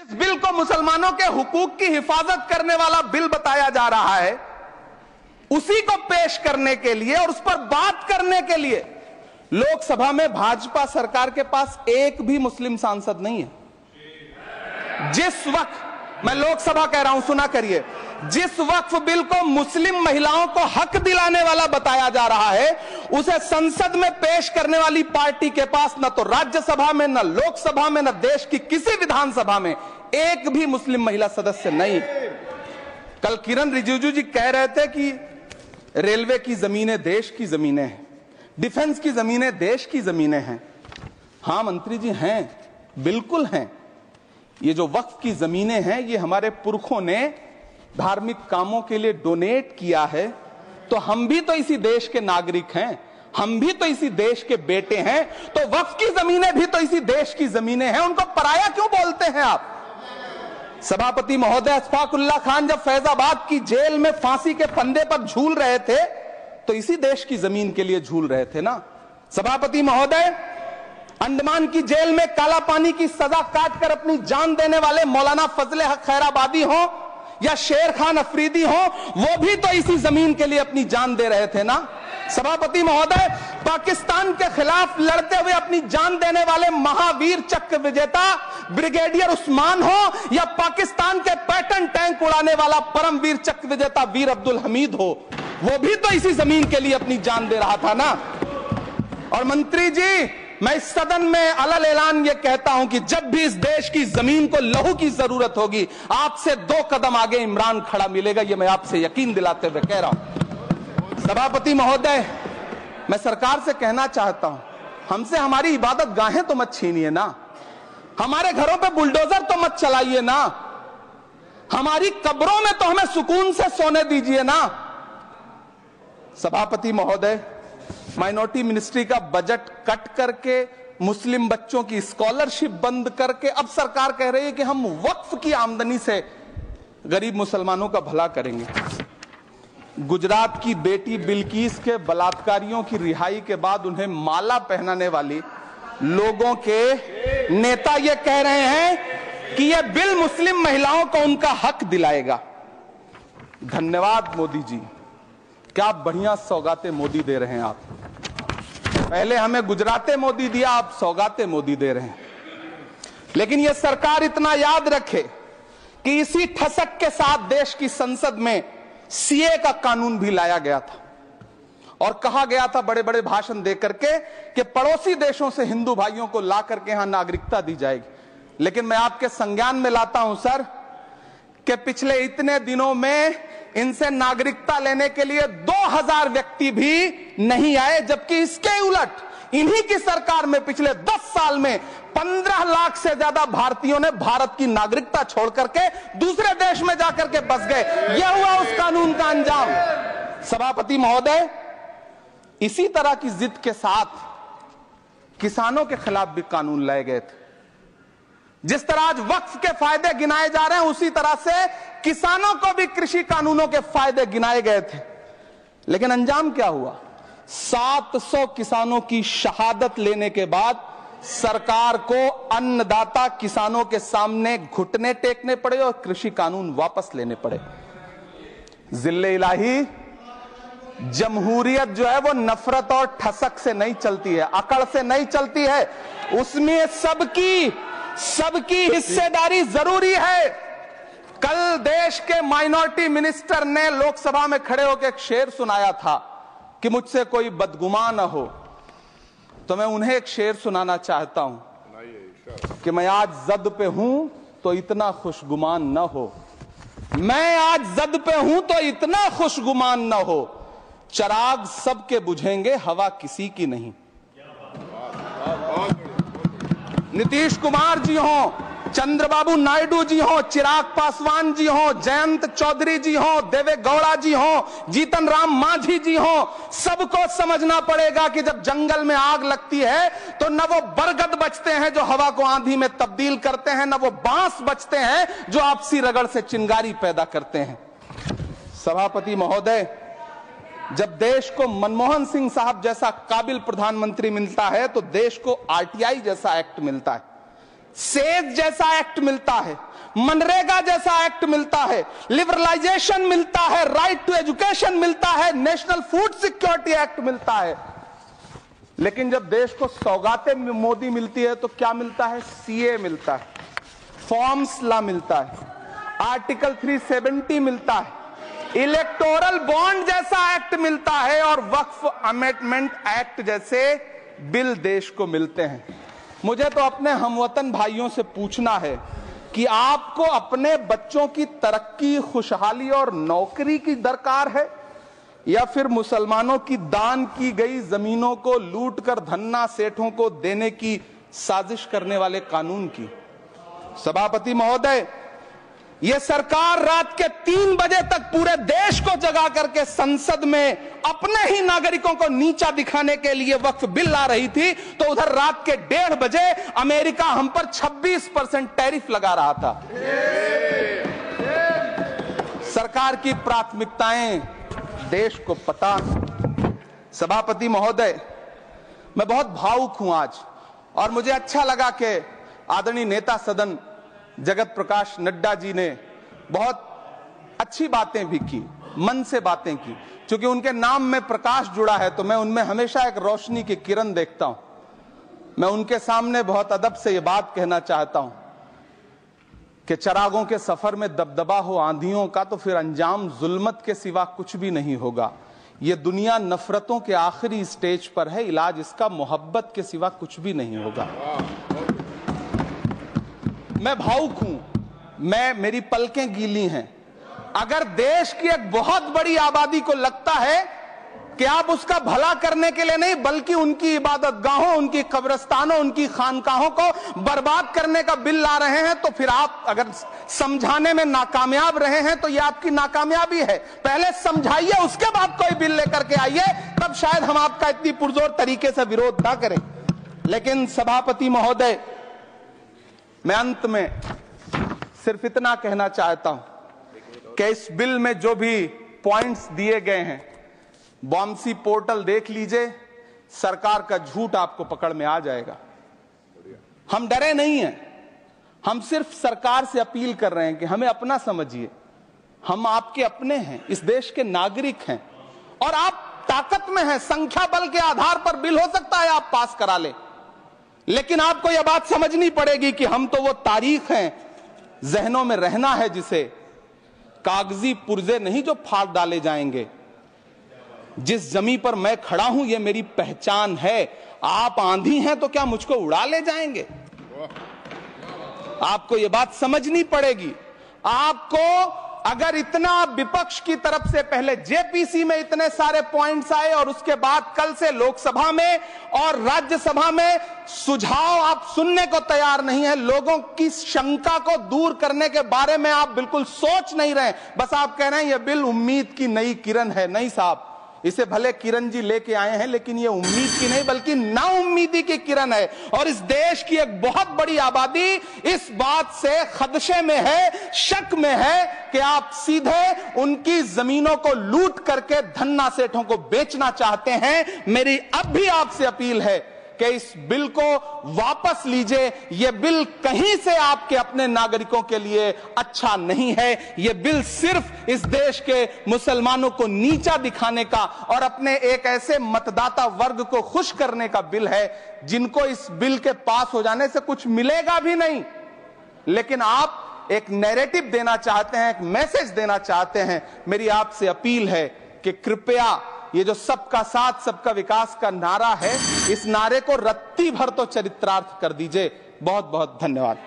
जिस बिल को मुसलमानों के हुकूक की हिफाजत करने वाला बिल बताया जा रहा है, उसी को पेश करने के लिए और उस पर बात करने के लिए लोकसभा में भाजपा सरकार के पास एक भी मुस्लिम सांसद नहीं है। जिस वक्त, मैं लोकसभा कह रहा हूं, सुना करिए, जिस वक्फ बिल को मुस्लिम महिलाओं को हक दिलाने वाला बताया जा रहा है, उसे संसद में पेश करने वाली पार्टी के पास न तो राज्यसभा में, न लोकसभा में, न देश की किसी विधानसभा में एक भी मुस्लिम महिला सदस्य नहीं। कल किरण रिजिजू जी कह रहे थे कि रेलवे की जमीनें देश की जमीनें हैं, डिफेंस की जमीनें देश की जमीनें हैं। हां मंत्री जी, हैं, बिल्कुल हैं। ये जो वक्फ की जमीनें हैं, ये हमारे पुरखों ने धार्मिक कामों के लिए डोनेट किया है, तो हम भी तो इसी देश के नागरिक हैं, हम भी तो इसी देश के बेटे हैं, तो वक्फ की जमीनें भी तो इसी देश की जमीनें हैं। उनको पराया क्यों बोलते हैं आप? सभापति महोदय अशफाकुल्लाह खान जब फैजाबाद की जेल में फांसी के फंदे पर झूल रहे थे, तो इसी देश की जमीन के लिए झूल रहे थे ना। सभापति महोदय, अंडमान की जेल में काला पानी की सजा काटकर अपनी जान देने वाले मौलाना फजले हक खैराबादी हो या शेर खान अफरीदी हो, वो भी तो इसी जमीन के लिए अपनी जान दे रहे थे ना। सभापति महोदय, पाकिस्तान के खिलाफ लड़ते हुए अपनी जान देने वाले महावीर चक्र विजेता ब्रिगेडियर उस्मान हो या पाकिस्तान के पैटर्न टैंक उड़ाने वाला परमवीर चक्र विजेता वीर अब्दुल हमीद हो, वो भी तो इसी जमीन के लिए अपनी जान दे रहा था ना। और मंत्री जी, मैं इस सदन में अलग ऐलान ये कहता हूं कि जब भी इस देश की जमीन को लहू की जरूरत होगी, आपसे 2 कदम आगे इमरान खड़ा मिलेगा, ये मैं आपसे यकीन दिलाते हुए कह रहा हूं। सभापति महोदय, मैं सरकार से कहना चाहता हूं, हमसे हमारी इबादत गाहें तो मत छीनिए ना, हमारे घरों पे बुलडोजर तो मत चलाइए ना, हमारी कब्रों में तो हमें सुकून से सोने दीजिए ना। सभापति महोदय, माइनॉरिटी मिनिस्ट्री का बजट कट करके, मुस्लिम बच्चों की स्कॉलरशिप बंद करके अब सरकार कह रही है कि हम वक्फ की आमदनी से गरीब मुसलमानों का भला करेंगे। गुजरात की बेटी बिल्किस के बलात्कारियों की रिहाई के बाद उन्हें माला पहनाने वाली लोगों के नेता ये कह रहे हैं कि यह बिल मुस्लिम महिलाओं को उनका हक दिलाएगा। धन्यवाद मोदी जी, क्या बढ़िया सौगातें मोदी दे रहे हैं आप। पहले हमें गुजराते मोदी दिया, आप सौगाते मोदी दे रहे हैं। लेकिन यह सरकार इतना याद रखे कि इसी ठसक के साथ देश की संसद में सीए का कानून भी लाया गया था और कहा गया था बड़े बड़े भाषण देकर के कि पड़ोसी देशों से हिंदू भाइयों को ला करके यहां नागरिकता दी जाएगी। लेकिन मैं आपके संज्ञान में लाता हूं सर कि पिछले इतने दिनों में इनसे नागरिकता लेने के लिए 2000 व्यक्ति भी नहीं आए, जबकि इसके उलट इन्हीं की सरकार में पिछले 10 साल में 15 लाख से ज्यादा भारतीयों ने भारत की नागरिकता छोड़ करके दूसरे देश में जाकर के बस गए। यह हुआ उस कानून का अंजाम। सभापति महोदय, इसी तरह की जिद के साथ किसानों के खिलाफ भी कानून लाए गए थे। जिस तरह आज वक्फ के फायदे गिनाए जा रहे हैं, उसी तरह से किसानों को भी कृषि कानूनों के फायदे गिनाए गए थे। लेकिन अंजाम क्या हुआ? 700 किसानों की शहादत लेने के बाद सरकार को अन्नदाता किसानों के सामने घुटने टेकने पड़े और कृषि कानून वापस लेने पड़े। जिल्ले इलाही, जमहूरियत जो है वो नफरत और ठसक से नहीं चलती है, अकड़ से नहीं चलती है, उसमें सबकी हिस्सेदारी जरूरी है। कल देश के माइनॉरिटी मिनिस्टर ने लोकसभा में खड़े होकर एक शेर सुनाया था कि मुझसे कोई बदगुमान न हो, तो मैं उन्हें एक शेर सुनाना चाहता हूं कि मैं आज जद पे हूं तो इतना खुशगुमान न हो, मैं आज जद पे हूं तो इतना खुशगुमान न हो, चराग सबके बुझेंगे हवा किसी की नहीं। नीतीश कुमार जी हो, चंद्रबाबू नायडू जी हो, चिराग पासवान जी हो, जयंत चौधरी जी हो, देवे गौड़ा जी हो, जीतन राम मांझी जी हो, सबको समझना पड़ेगा कि जब जंगल में आग लगती है तो न वो बरगद बचते हैं जो हवा को आंधी में तब्दील करते हैं, न वो बांस बचते हैं जो आपसी रगड़ से चिंगारी पैदा करते हैं। सभापति महोदय, जब देश को मनमोहन सिंह साहब जैसा काबिल प्रधानमंत्री मिलता है तो देश को आरटीआई जैसा एक्ट मिलता है। सेज जैसा एक्ट मिलता है, मनरेगा जैसा एक्ट मिलता है, लिबरलाइजेशन मिलता है, राइट टू एजुकेशन मिलता है, नेशनल फूड सिक्योरिटी एक्ट मिलता है। लेकिन जब देश को सौगातें मोदी मिलती है तो क्या मिलता है? सीए मिलता है, फॉर्म्स लॉ मिलता है, आर्टिकल 370 मिलता है, इलेक्टोरल बॉन्ड जैसा एक्ट मिलता है और वक्फ अमेंडमेंट एक्ट जैसे बिल देश को मिलते हैं। मुझे तो अपने हमवतन भाइयों से पूछना है कि आपको अपने बच्चों की तरक्की, खुशहाली और नौकरी की दरकार है या फिर मुसलमानों की दान की गई जमीनों को लूटकर धन्ना सेठों को देने की साजिश करने वाले कानून की? सभापति महोदय, यह सरकार रात के 3 बजे तक पूरे देश को जगा करके संसद में अपने ही नागरिकों को नीचा दिखाने के लिए वक्फ बिल ला रही थी, तो उधर रात के 1:30 बजे अमेरिका हम पर 26% टैरिफ लगा रहा था। सरकार की प्राथमिकताएं देश को पता। सभापति महोदय, मैं बहुत भावुक हूं आज, और मुझे अच्छा लगा कि आदरणीय नेता सदन जगत प्रकाश नड्डा जी ने बहुत अच्छी बातें भी की, मन से बातें की। क्योंकि उनके नाम में प्रकाश जुड़ा है तो मैं उनमें हमेशा एक रोशनी की किरण देखता हूं। मैं उनके सामने बहुत अदब से यह बात कहना चाहता हूं कि चिरागों के सफर में दबदबा हो आंधियों का तो फिर अंजाम जुल्मत के सिवा कुछ भी नहीं होगा। यह दुनिया नफरतों के आखिरी स्टेज पर है, इलाज इसका मोहब्बत के सिवा कुछ भी नहीं होगा। मैं भावुक हूं, मेरी पलकें गीली हैं। अगर देश की एक बहुत बड़ी आबादी को लगता है कि आप उसका भला करने के लिए नहीं बल्कि उनकी इबादतगाहों, उनकी कब्रिस्तानों, उनकी खानकाहों को बर्बाद करने का बिल ला रहे हैं, तो फिर आप अगर समझाने में नाकामयाब रहे हैं तो यह आपकी नाकामयाबी है। पहले समझाइए, उसके बाद कोई बिल लेकर के आइए, तब शायद हम आपका इतनी पुरजोर तरीके से विरोध ना करें। लेकिन सभापति महोदय, मैं अंत में सिर्फ इतना कहना चाहता हूं कि इस बिल में जो भी पॉइंट्स दिए गए हैं, बॉम्सी पोर्टल देख लीजिए, सरकार का झूठ आपको पकड़ में आ जाएगा। हम डरे नहीं हैं, हम सिर्फ सरकार से अपील कर रहे हैं कि हमें अपना समझिए। हम आपके अपने हैं, इस देश के नागरिक हैं और आप ताकत में हैं। संख्या बल के आधार पर बिल हो सकता है आप पास करा लें, लेकिन आपको यह बात समझनी पड़ेगी कि हम तो वो तारीख हैं, जहनों में रहना है जिसे, कागजी पुर्जे नहीं जो फाड़ डाले जाएंगे। जिस जमीन पर मैं खड़ा हूं यह मेरी पहचान है। आप आंधी हैं तो क्या मुझको उड़ा ले जाएंगे? आपको यह बात समझनी पड़ेगी। आपको अगर इतना विपक्ष की तरफ से पहले जेपीसी में इतने सारे पॉइंट्स आए और उसके बाद कल से लोकसभा में और राज्यसभा में सुझाव आप सुनने को तैयार नहीं है, लोगों की शंका को दूर करने के बारे में आप बिल्कुल सोच नहीं रहे, बस आप कह रहे हैं यह बिल उम्मीद की नई किरण है। नहीं साहब, इसे भले किरण जी लेके आए हैं, लेकिन ये उम्मीद की नहीं बल्कि नाउम्मीदी की किरण है। और इस देश की एक बहुत बड़ी आबादी इस बात से खदशे में है, शक में है कि आप सीधे उनकी जमीनों को लूट करके धन्ना सेठों को बेचना चाहते हैं। मेरी अब भी आपसे अपील है कि इस बिल को वापस लीजिए। यह बिल कहीं से आपके अपने नागरिकों के लिए अच्छा नहीं है। यह बिल सिर्फ इस देश के मुसलमानों को नीचा दिखाने का और अपने एक ऐसे मतदाता वर्ग को खुश करने का बिल है जिनको इस बिल के पास हो जाने से कुछ मिलेगा भी नहीं, लेकिन आप एक नैरेटिव देना चाहते हैं, एक मैसेज देना चाहते हैं। मेरी आपसे अपील है कि कृपया ये जो सबका साथ सबका विकास का नारा है, इस नारे को रत्ती भर तो चरित्रार्थ कर दीजिए। बहुत बहुत धन्यवाद।